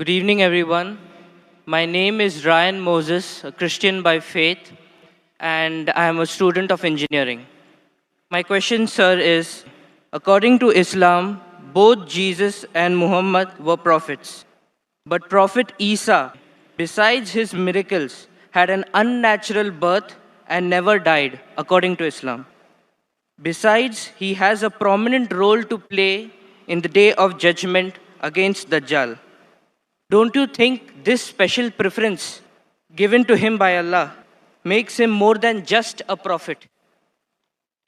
Good evening, everyone. My name is Ryan Moses, a Christian by faith, and I am a student of engineering. My question, sir, is according to Islam, both Jesus and Muhammad were prophets. But Prophet Isa, besides his miracles, had an unnatural birth and never died, according to Islam. Besides, he has a prominent role to play in the day of judgment against Dajjal. Don't you think this special preference given to him by Allah makes him more than just a prophet?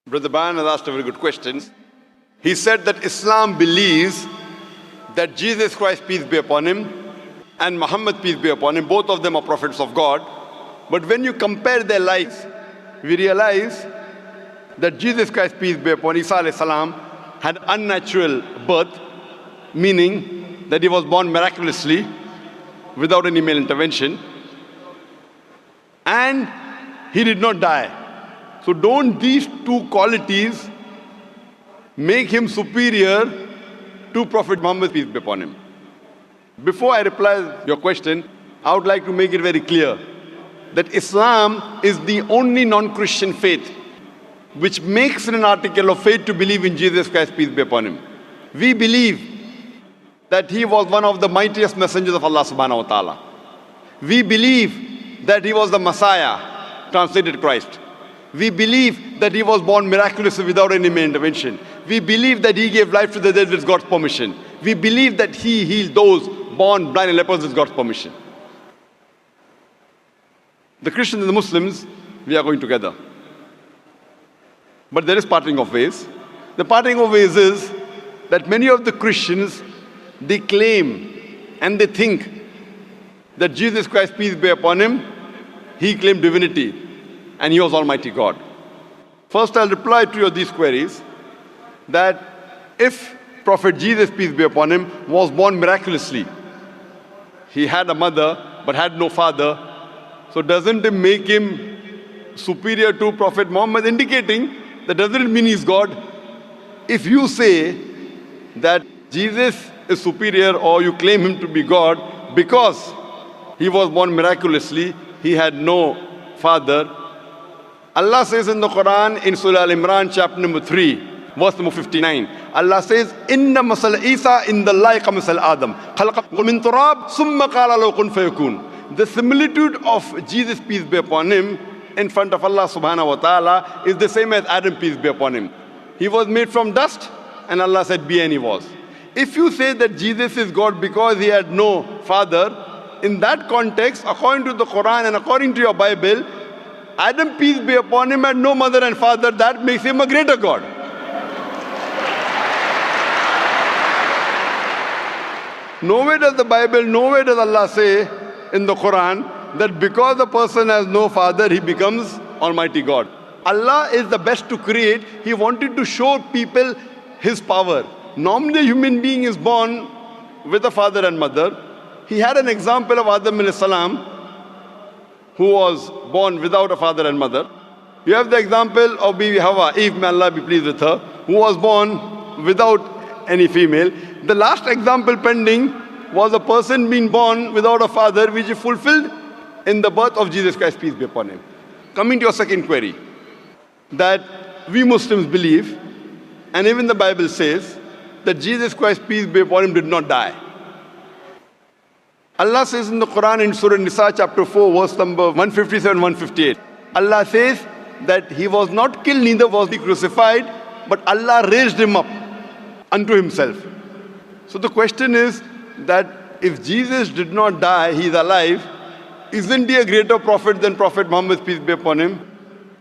Brother Bayan has asked a very good question. He said that Islam believes that Jesus Christ, peace be upon him, and Muhammad, peace be upon him, both of them are prophets of God. But when you compare their lives, we realize that Jesus Christ, peace be upon Isa alayhi salam, had unnatural birth, meaning that he was born miraculously without any male intervention, and he did not die. So don't these two qualities make him superior to Prophet Muhammad, peace be upon him? Before I reply your question, I would like to make it very clear that Islam is the only non-Christian faith which makes it an article of faith to believe in Jesus Christ, peace be upon him. We believe that he was one of the mightiest messengers of Allah subhanahu wa ta'ala. We believe that he was the Messiah, translated Christ. We believe that he was born miraculously without any male intervention. We believe that he gave life to the dead with God's permission. We believe that he healed those born blind and lepers with God's permission. The Christians and the Muslims, we are going together. But there is parting of ways. The parting of ways is that many of the Christians, they claim and they think that Jesus Christ, peace be upon him, he claimed divinity and he was Almighty God. First, I'll reply to these queries that if Prophet Jesus, peace be upon him, was born miraculously, he had a mother but had no father, so doesn't it make him superior to Prophet Muhammad, indicating that doesn't mean he's God? If you say that Jesus is superior or you claim him to be God because he was born miraculously, he had no father. Allah says in the Quran in Surah Al-Imran chapter number 3, verse number 59, Allah says, Inna masal Isa indallahi kamisal Adam, khalaqahu min turab, summa qala lahu kun fayakun. The similitude of Jesus, peace be upon him, in front of Allah subhanahu wa ta'ala is the same as Adam, peace be upon him. He was made from dust and Allah said be, and he was. If you say that Jesus is God because he had no father, in that context, according to the Quran and according to your Bible, Adam, peace be upon him, had no mother and father. That makes him a greater God. Nowhere does the Bible, nowhere does Allah say in the Quran that because a person has no father, he becomes Almighty God. Allah is the best to create. He wanted to show people his power. Normally, a human being is born with a father and mother. He had an example of Adam alayhi salam, who was born without a father and mother. You have the example of Bibi Hawa, Eve, may Allah be pleased with her, who was born without any female. The last example pending was a person being born without a father, which is fulfilled in the birth of Jesus Christ, peace be upon him. Coming to your second query, that we Muslims believe, and even the Bible says, that Jesus Christ, peace be upon him, did not die. Allah says in the Quran in Surah Nisa chapter 4, verse number 157, 158, Allah says that he was not killed, neither was he crucified, but Allah raised him up unto himself. So the question is that if Jesus did not die, he is alive, isn't he a greater prophet than Prophet Muhammad, peace be upon him?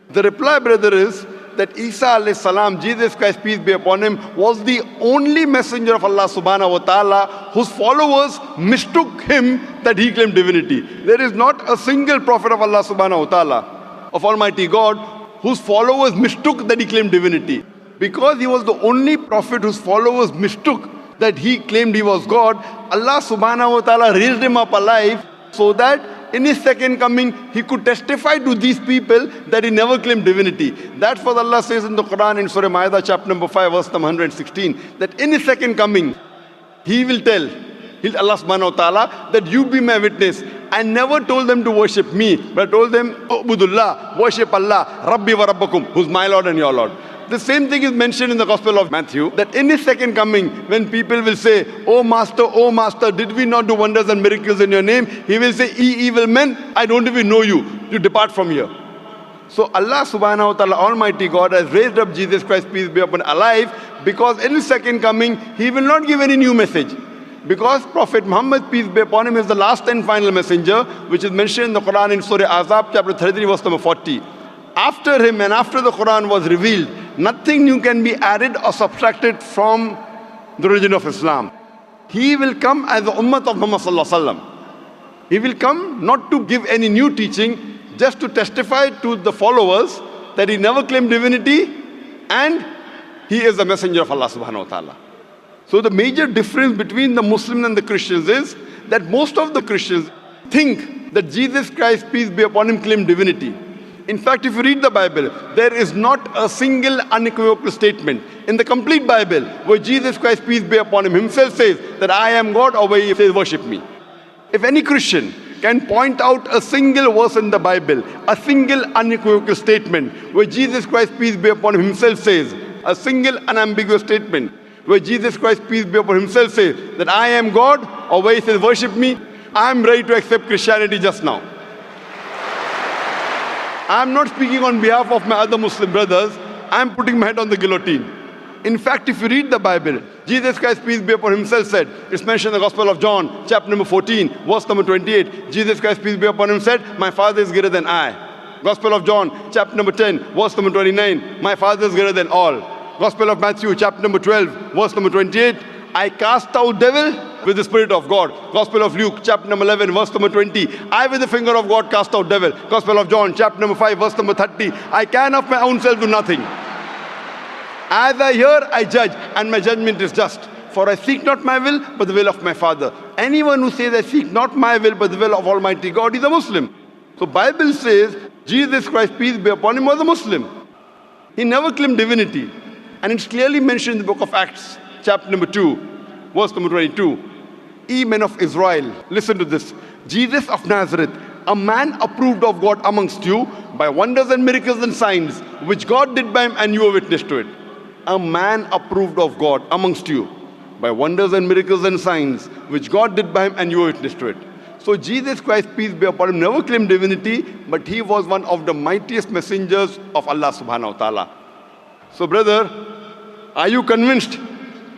The reply, brother, is that Isa alayhi salam, Jesus Christ, peace be upon him, was the only messenger of Allah subhanahu wa ta'ala whose followers mistook him that he claimed divinity. There is not a single prophet of Allah subhanahu wa ta'ala, of Almighty God, whose followers mistook that he claimed divinity. Because he was the only prophet whose followers mistook that he claimed he was God, Allah subhanahu wa ta'ala raised him up alive so that in his second coming, he could testify to these people that he never claimed divinity. That's what Allah says in the Quran in Surah Ma'idah chapter number 5, verse number 116, that in his second coming, he will tell, Allah subhanahu wa ta'ala, that you be my witness. I never told them to worship me, but I told them, Ubudullah, worship Allah, Rabbi wa Rabbakum, who's my Lord and your Lord. The same thing is mentioned in the Gospel of Matthew, that in his second coming, when people will say, oh Master, did we not do wonders and miracles in your name? He will say, ye evil men, I don't even know you. You depart from here. So Allah subhanahu wa ta'ala, Almighty God, has raised up Jesus Christ, peace be upon him, alive, because in his second coming, he will not give any new message. Because Prophet Muhammad, peace be upon him, is the last and final messenger, which is mentioned in the Quran in Surah Azab, chapter 33, verse number 40. After him and after the Quran was revealed, nothing new can be added or subtracted from the religion of Islam. He will come as the ummah of Muhammad sallallahu alaihi wasallam. He will come not to give any new teaching, just to testify to the followers that he never claimed divinity and he is the messenger of Allah subhanahu wa ta'ala. So the major difference between the Muslims and the Christians is that most of the Christians think that Jesus Christ, peace be upon him, claimed divinity. In fact, if you read the Bible, there is not a single unequivocal statement in the complete Bible where Jesus Christ, peace be upon him, himself says that I am God, or where he says worship me. If any Christian can point out a single verse in the Bible, a single unequivocal statement where Jesus Christ, peace be upon him, himself says, a single unambiguous statement where Jesus Christ, peace be upon him, himself says that I am God, or where he says worship me, I am ready to accept Christianity just now. I am not speaking on behalf of my other Muslim brothers. I am putting my head on the guillotine. In fact, if you read the Bible, Jesus Christ, peace be upon him, himself said, it's mentioned in the Gospel of John, chapter number 14, verse number 28. Jesus Christ, peace be upon him, said, my Father is greater than I. Gospel of John, chapter number 10, verse number 29. My Father is greater than all. Gospel of Matthew, chapter number 12, verse number 28. I cast out devil with the Spirit of God. Gospel of Luke, chapter number 11, verse number 20. I with the finger of God cast out devil. Gospel of John, chapter number 5, verse number 30. I can of my own self do nothing. As I hear, I judge, and my judgment is just. For I seek not my will, but the will of my Father. Anyone who says I seek not my will, but the will of Almighty God is a Muslim. So Bible says, Jesus Christ, peace be upon him, was a Muslim. He never claimed divinity. And it's clearly mentioned in the book of Acts, chapter number 2, verse number 22. Ye men of Israel, listen to this. Jesus of Nazareth, a man approved of God amongst you by wonders and miracles and signs, which God did by him, and you were witness to it. A man approved of God amongst you by wonders and miracles and signs, which God did by him, and you were witness to it. So Jesus Christ, peace be upon him, never claimed divinity, but he was one of the mightiest messengers of Allah subhanahu wa ta'ala. So brother, are you convinced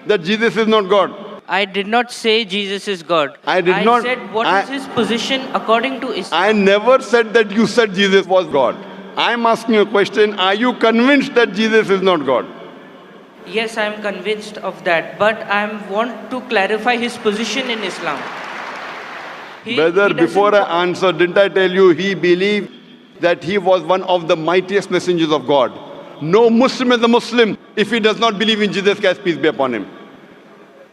that Jesus is not God? I did not say Jesus is God. I said what is his position according to Islam. I never said that you said Jesus was God. I'm asking you a question. Are you convinced that Jesus is not God? Yes, I am convinced of that, but I want to clarify his position in Islam. Brother, before I answer, didn't I tell you he believed that he was one of the mightiest messengers of God? No Muslim is a Muslim if he does not believe in Jesus Christ, peace be upon him.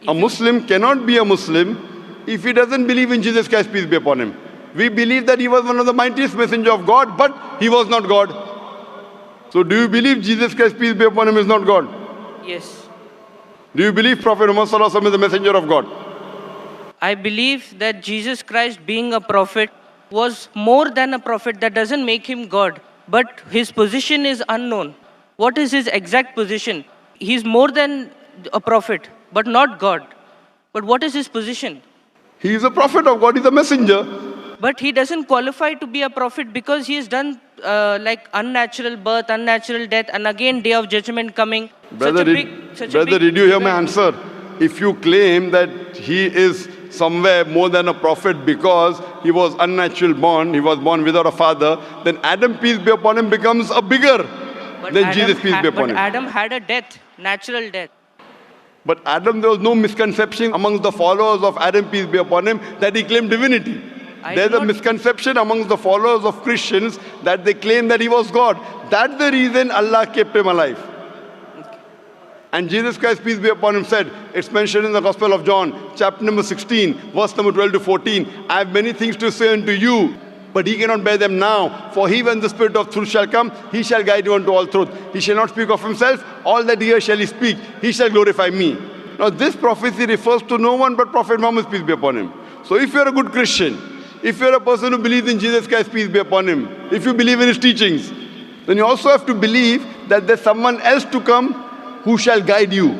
A Muslim cannot be a Muslim if he doesn't believe in Jesus Christ, peace be upon him. We believe that he was one of the mightiest messengers of God, but he was not God. So do you believe Jesus Christ, peace be upon him, is not God? Yes. Do you believe Prophet Muhammad sallallahu alaihi wasallam is the messenger of God? I believe that Jesus Christ, being a prophet, was more than a prophet. That doesn't make him God, but his position is unknown. What is his exact position? He's more than a prophet, but not God. But what is his position? He is a prophet of God, he's a messenger. But he doesn't qualify to be a prophet because he has done like unnatural birth, unnatural death, and again day of judgment coming. Brother, did you hear my answer? If you claim that he is somewhere more than a prophet because he was unnatural born, he was born without a father, then Adam, peace be upon him, becomes a bigger than Jesus, peace be upon him. But Adam had a death, natural death. But Adam, there was no misconception amongst the followers of Adam, peace be upon him, that he claimed divinity. There's a misconception amongst the followers of Christians that they claim that he was God. That's the reason Allah kept him alive. And Jesus Christ, peace be upon him, said, it's mentioned in the Gospel of John, chapter number 16, verse number 12 to 14, I have many things to say unto you, but he cannot bear them now. For he, when the Spirit of truth shall come, he shall guide you unto all truth. He shall not speak of himself. All that he hears shall he speak. He shall glorify me. Now this prophecy refers to no one but Prophet Muhammad, peace be upon him. So if you're a good Christian, if you're a person who believes in Jesus Christ, peace be upon him, if you believe in his teachings, then you also have to believe that there's someone else to come who shall guide you.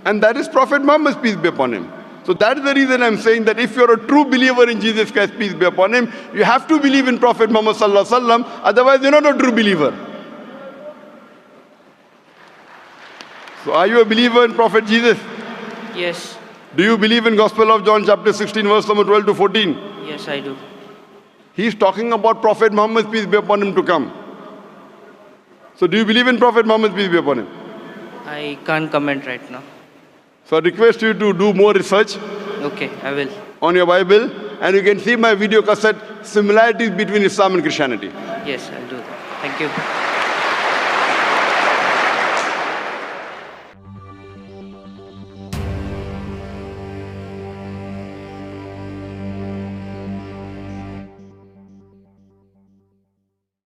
And that is Prophet Muhammad, peace be upon him. So that is the reason I'm saying that if you're a true believer in Jesus Christ, peace be upon him, you have to believe in Prophet Muhammad sallallahu alaihi wasallam, otherwise you're not a true believer. So are you a believer in Prophet Jesus? Yes. Do you believe in Gospel of John chapter 16 verse number 12 to 14? Yes, I do. He's talking about Prophet Muhammad, peace be upon him, to come. So do you believe in Prophet Muhammad, peace be upon him? I can't comment right now. So I request you to do more research Okay, I will. on your Bible, and you can see my video cassette, similarities between Islam and Christianity. Yes, I'll do that. Thank you.